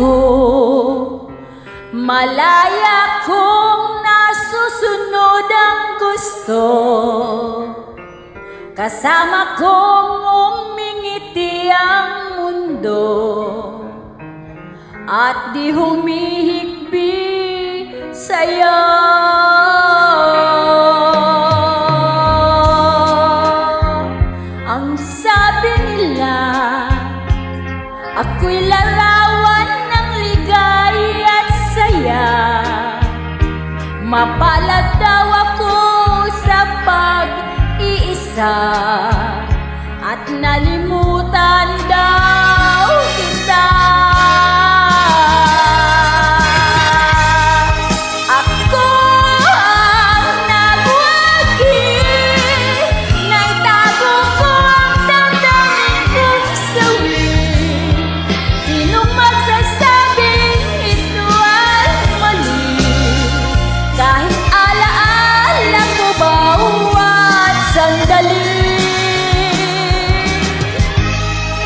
ko, malaya kong nasusunod ang gusto, kasama kong umingiti ang mundo, at di humihigbi sa'yo. Ang sabi nila, ako'y larawan ng ligay at saya. Mapalad daw ako sa pag-iisa, at nalimutan daw kita. Ako ang nagwagi, naitago ko ang damdamin kong sawi. Sinong magsasabing ito ay mali, kahit alaala ko bawat sandali.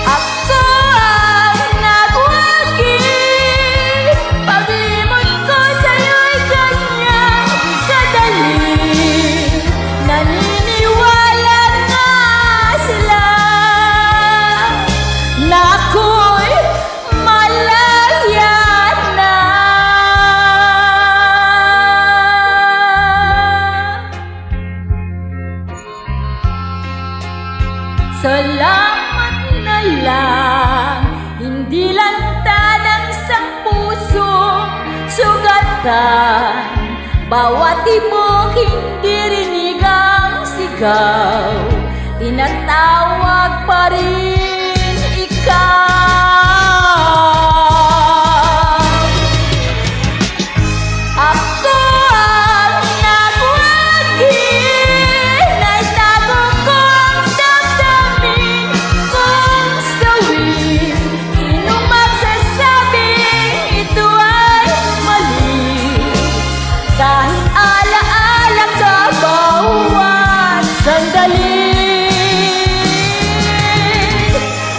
Ako ang nagwagi, paglimot ko sa'yo'y ganyang kadali. Naniniwala nga sila na ako'y malaya na. Salamat na lang, hindi lantad ang isang pusong sugatan. Bawat tibok hindi rinig ang sigaw, tinatawag pa rin ikaw. Ako ang nagwagi, naitago ko ang damdamin kong sawi. Sinong magsasabing ito ay mali, kahit alaala ka bawat sandali.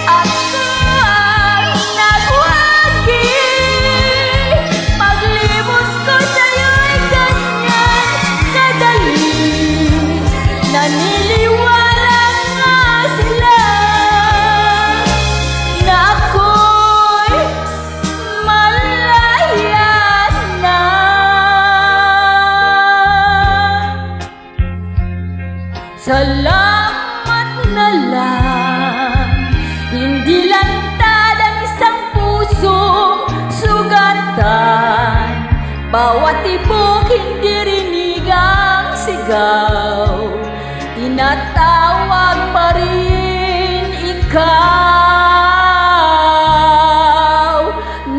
Ako ang nagwagi, paglimot ko sa'yo'y ganyan kadali. Naniniwala nga sila na ako'y malaya na. Salamat na lang, hindi lantad ang isang pusong sugatan. Bawat tibok hindi rinig ang sigaw, tinatawag pa rin ikaw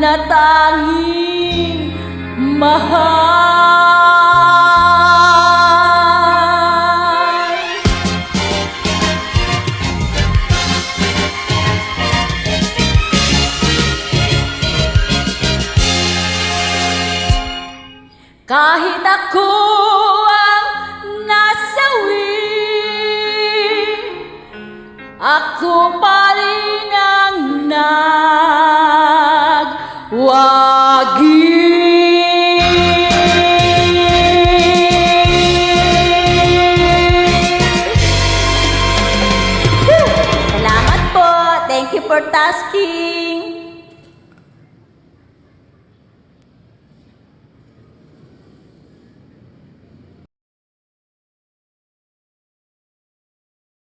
na tanging mahal. Kahit ako ang nasawi, ako pa rin ang nagwagi. Salamat po. Thank you for tasking.